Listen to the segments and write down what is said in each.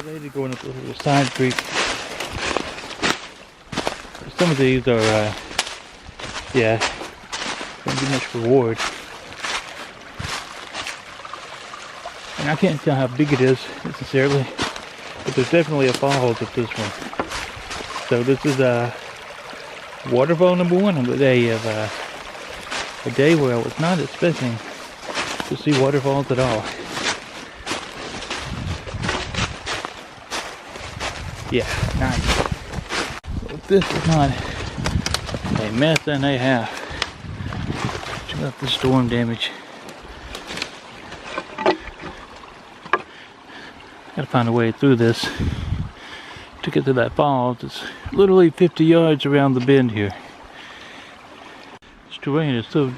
related going up a little side creek. Some of these are, yeah, don't get much reward. And I can't tell how big it is necessarily, but there's definitely a falls at this one. So this is waterfall number one on the day of a day where I was not expecting to see waterfalls at all. Yeah, nice. So this is not a mess and a half. Check out the storm damage. Gotta find a way through this to get to that falls. It's literally 50 yards around the bend here. This terrain is so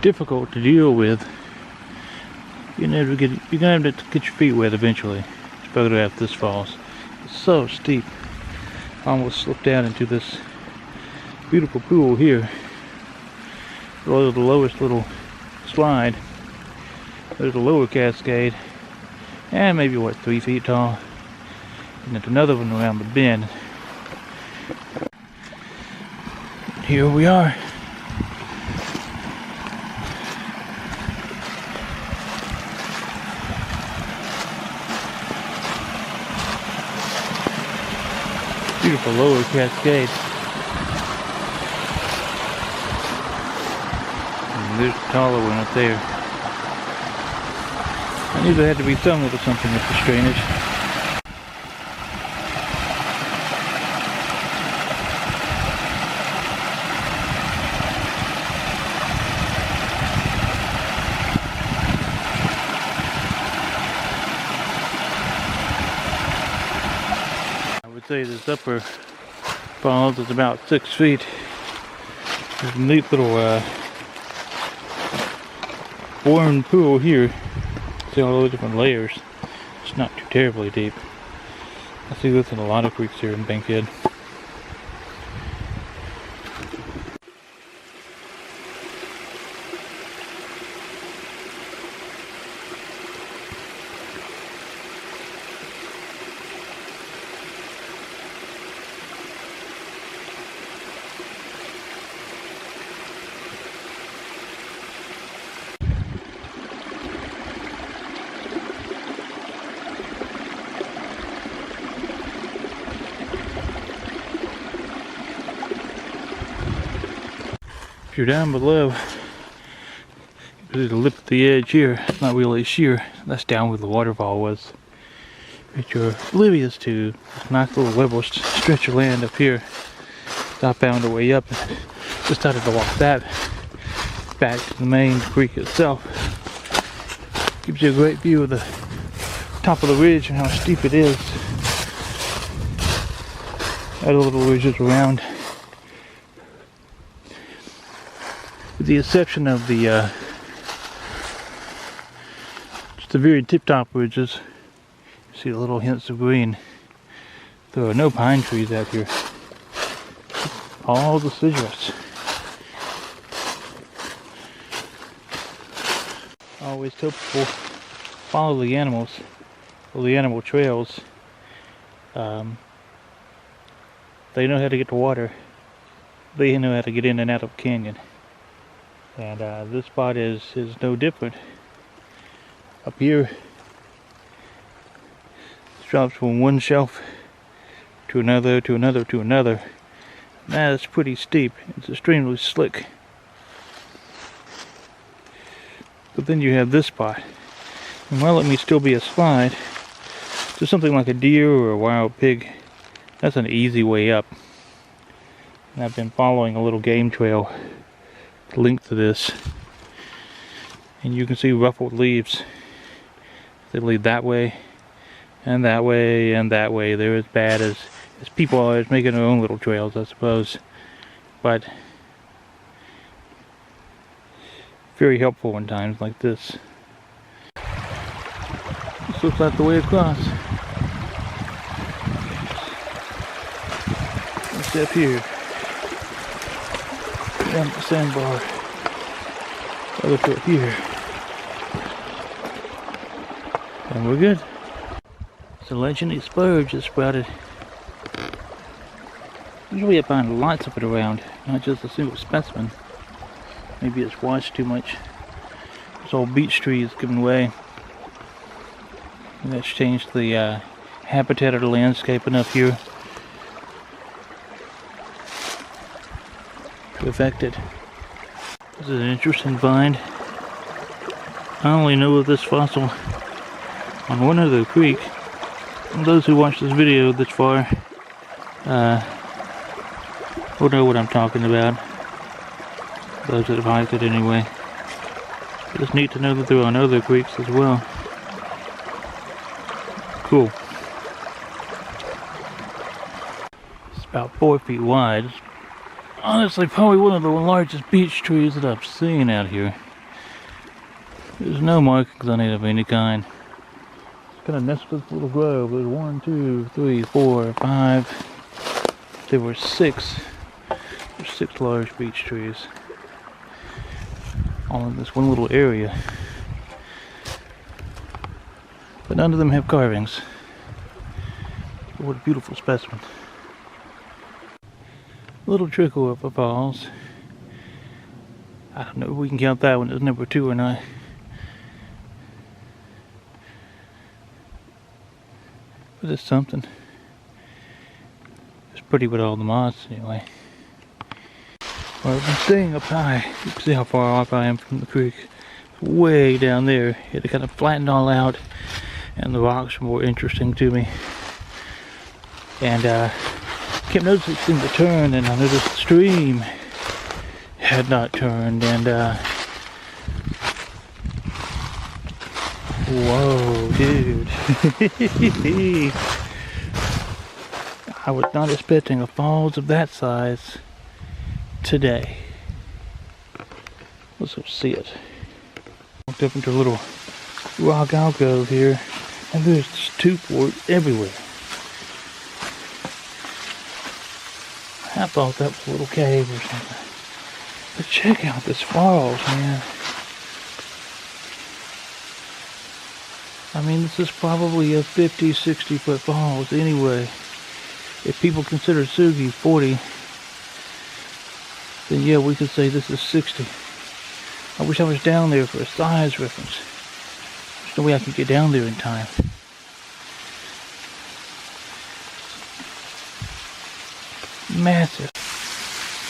difficult to deal with. You're gonna have to get your feet wet eventually. Especially after this falls. It's so steep. I almost slipped down into this beautiful pool here. Below the lowest little slide. There's a lower cascade. And maybe what, 3 feet tall. And there's another one around the bend. Here we are. Beautiful lower cascade. And there's a taller one up there. I knew there had to be some little something with this drainage. I would say this upper falls is about 6 feet. There's a neat little worn pool here. See all those different layers. It's not too terribly deep. I see this in a lot of creeks here in Bankhead. If you're down below, there's a lip at the edge here. It's not really sheer. That's down where the waterfall was. But you're oblivious to this nice little level stretch of land up here. So I found a way up and decided to walk that back to the main creek itself. Gives you a great view of the top of the ridge and how steep it is. Other little ridges around. With the exception of the just the very tip-top ridges, you see the little hints of green. There are no pine trees out here. All deciduous. Always tell people follow the animals, or the animal trails. They know how to get to water. They know how to get in and out of a canyon. And this spot is no different. Up here, it drops from one shelf to another, to another, to another. And that is pretty steep. It's extremely slick. But then you have this spot. And while it may still be a slide, to something like a deer or a wild pig, that's an easy way up. And I've been following a little game trail linked to this, and you can see ruffled leaves. They lead that way and that way and that way. They're as bad as people are as making their own little trails, I suppose, but very helpful in times like this. This looks like the way across. What's up here? Down the sandbar. Look up here. And we're good. It's a legendary spurge that sprouted. Usually I find lots of it around, not just a single specimen. Maybe it's washed too much. This old beech tree is giving way. And that's changed the habitat of the landscape enough here to affect it. This is an interesting find. I only know of this fossil on one other creek. And those who watch this video this far will know what I'm talking about. Those that have hiked it anyway. But it's neat to know that there are on other creeks as well. Cool. It's about 4 feet wide. It's honestly probably one of the largest beech trees that I've seen out here. There's no markings on it of any kind. It's kind of nested with a little grove. There's 1, 2, 3, 4, 5. There were 6. There's 6 large beech trees. All in this one little area. But none of them have carvings. What a beautiful specimen. A little trickle up the falls. I don't know if we can count that one as number 2 or not. But it's something. It's pretty with all the moss anyway. Well, I've been staying up high. You can see how far off I am from the creek. It's way down there. It kind of flattened all out, and the rocks are more interesting to me. And kept noticing it seemed to turn, and I noticed the stream had not turned. And whoa, dude! I was not expecting a falls of that size today. Let's go see it. Walked up into a little rock alcove here, and there's just topo everywhere. I thought that was a little cave or something. But check out this falls, man. I mean, this is probably a 50, 60 foot falls anyway. If people consider Sugi 40, then yeah, we could say this is 60. I wish I was down there for a size reference. There's no way I can get down there in time. Massive.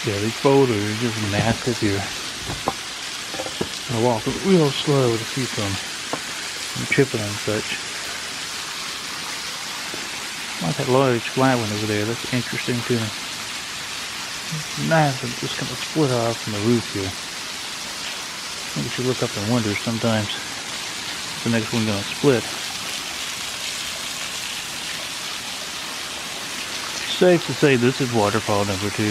Yeah, these boulders are just massive here. I walk real slow to keep them from tripping and such. Like that large flat one over there, that's interesting to me. It's massive, just kind of split off from the roof here. I think you should look up and wonder sometimes if the next one's going to split. Safe to say this is waterfall number 2.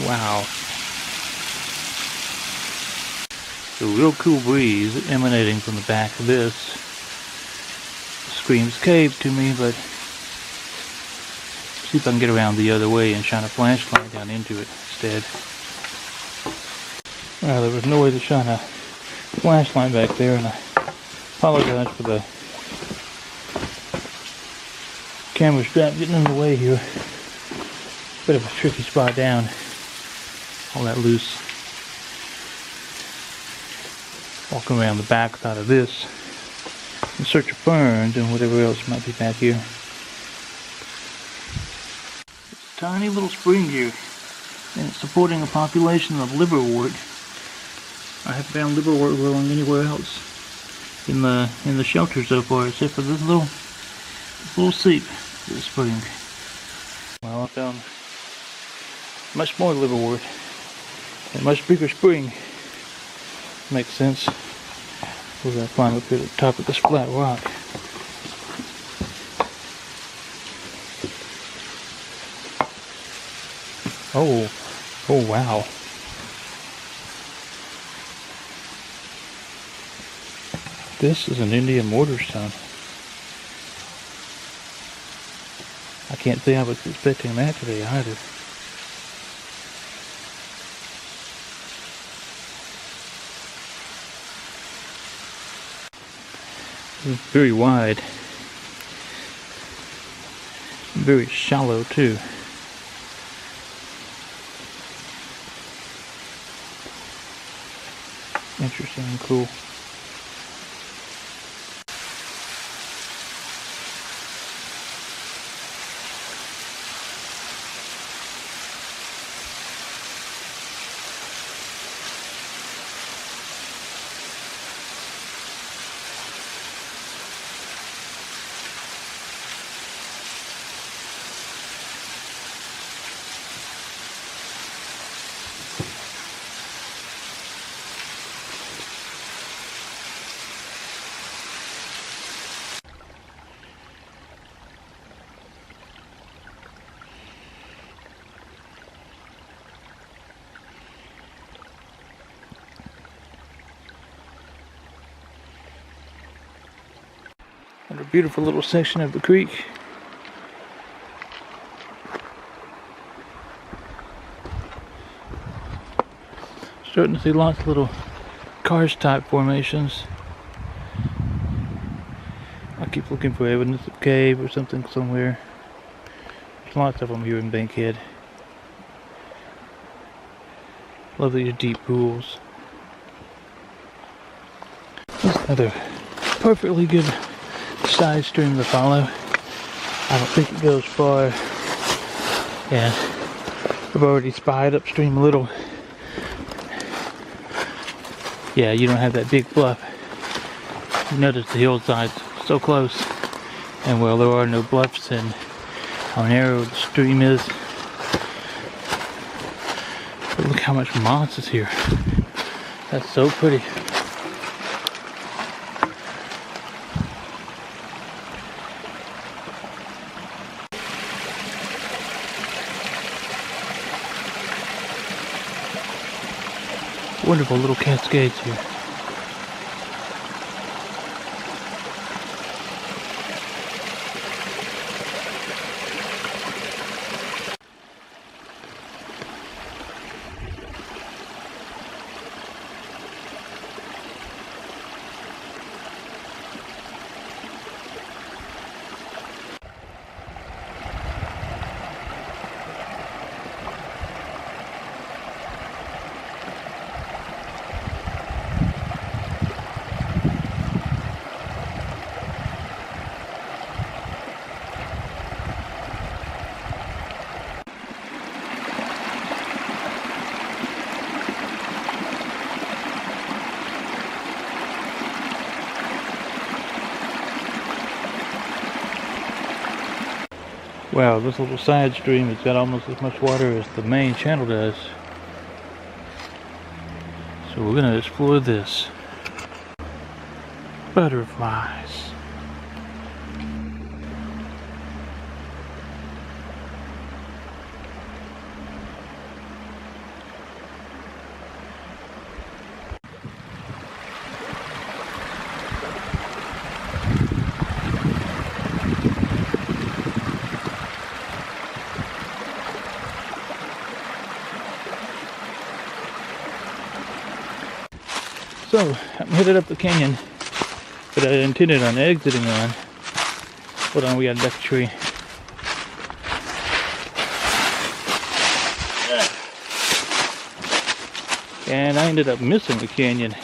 Wow. A real cool breeze emanating from the back of this. Screams cave to me, but see if I can get around the other way and shine a flashlight down into it instead. Well, there was no way to shine a flashlight back there, and I apologize for the camera strap getting in the way here. Bit of a tricky spot down. All that loose. Walking around the back side of this in search of ferns and whatever else might be back here. It's a tiny little spring here, and it's supporting a population of liverwort. I haven't found liverwort growing anywhere else in the shelter so far, except for this little seep this spring. Well, I found much more liverwort and much bigger spring. Makes sense. We're gonna climb up here to the top of this flat rock. Oh wow. This is an Indian mortar stone. I can't say I was expecting that today either. It's very wide. Very shallow too. Interesting and cool. A beautiful little section of the creek. Starting to see lots of little karst type formations. I keep looking for evidence of cave or something somewhere. There's lots of them here in Bankhead. Love these deep pools. This is another perfectly good side stream to follow. I don't think it goes far, and I've already spied upstream a little. Yeah, you don't have that big bluff. You notice the hillside's so close, and well, there are no bluffs, and how narrow the stream is. But look how much moss is here. That's so pretty. Wonderful little cascades here. Wow, this little side stream has got almost as much water as the main channel does. So we're gonna explore this. Butterflies. So, I'm headed up the canyon that I intended on exiting on. Hold on, we got a duck tree. And I ended up missing the canyon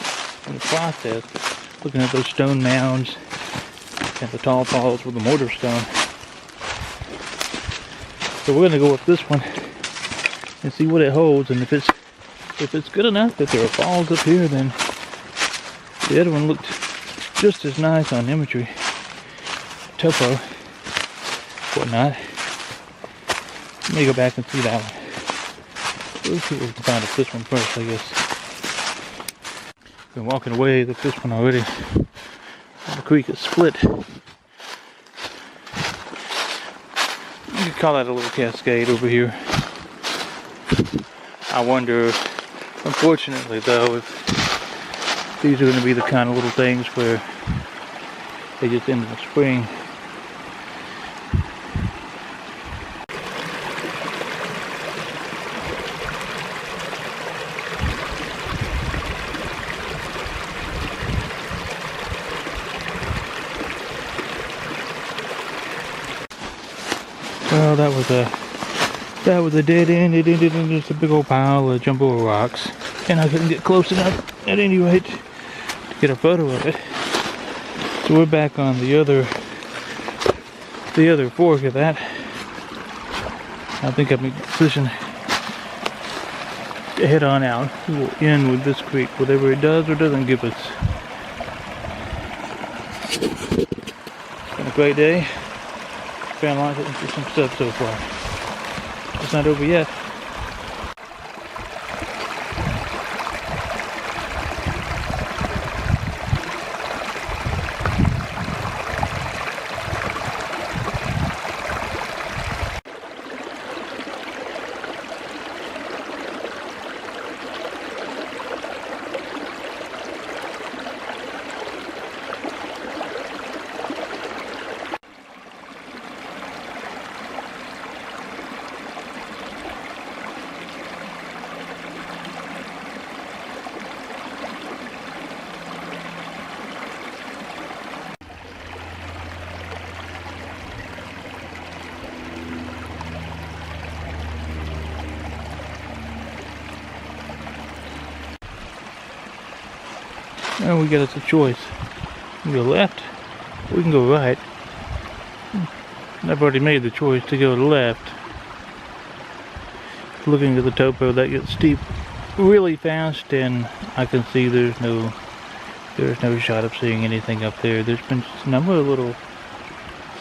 in the process, looking at those stone mounds and the tall falls with the mortar stone. So we're gonna go up this one and see what it holds, and if it's good enough that there are falls up here, then the other one looked just as nice on imagery, topo, whatnot. Let me go back and see that one. Let's see what we can find at this one first, I guess. Been walking away at this one already. The creek is split. You could call that a little cascade over here. I wonder, unfortunately though, if these are going to be the kind of little things where they just end in the spring. Well, that was a dead end. It ended in just a big old pile of jumbo of rocks, and I couldn't get close enough at any rate to get a photo of it. So we're back on the other fork of that. I think I'm in a position to head on out. We'll end with this creek, whatever it does or doesn't give us. It's been a great day. Found lots of interesting stuff so far. It's not over yet. Now we got us a choice. We can go left, or we can go right. I've already made the choice to go left. Looking at the topo, that gets steep really fast, and I can see there's no shot of seeing anything up there. There's been a number of little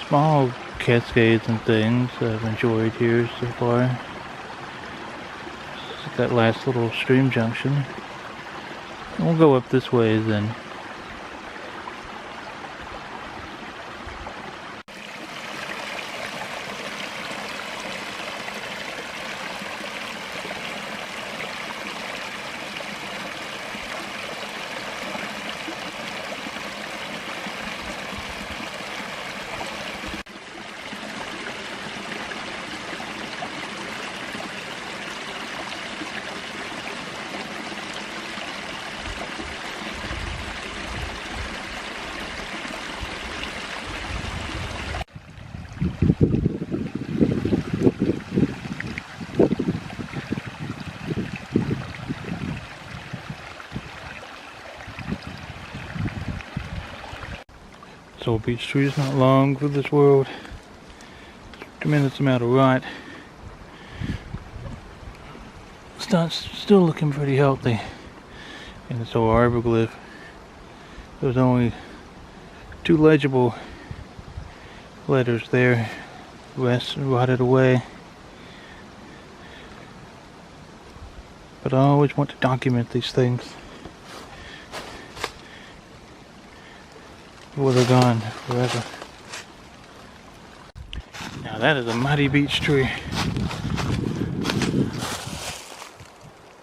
small cascades and things I've enjoyed here so far. Just that last little stream junction. We'll go up this way then. So beech tree is not long for this world. Tremendous amount of rot. Still looking pretty healthy. And this whole arbor there's only 2 legible letters there. The rest rotted away. But I always want to document these things before they're gone forever. Now that is a mighty beech tree.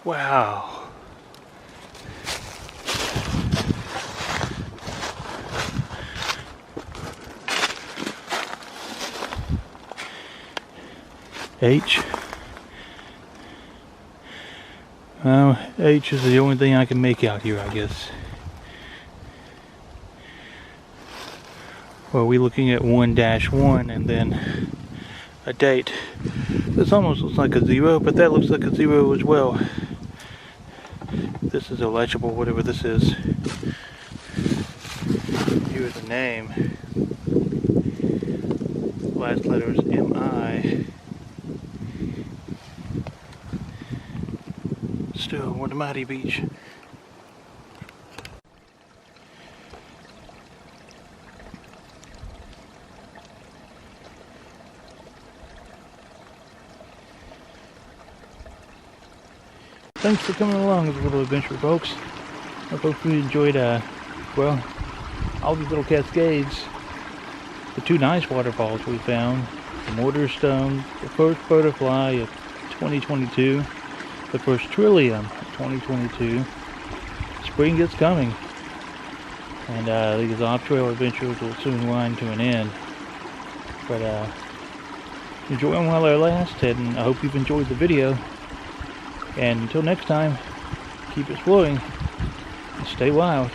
Wow. H. Well, H is the only thing I can make out here, I guess. Well, we're looking at 1-1 and then a date. This almost looks like a 0, but that looks like a 0 as well. This is illegible, whatever this is. Here's the name. Last letter is M-I. Still, what a mighty beach. Thanks for coming along with a little adventure, folks. I hope you enjoyed, well, all these little cascades. The 2 nice waterfalls we found. The mortar stone, the first butterfly of 2022. The first trillium of 2022. Spring is coming. And these off-trail adventures will soon wind to an end. But enjoy them while they last, and I hope you've enjoyed the video. And until next time, keep exploring and stay wild.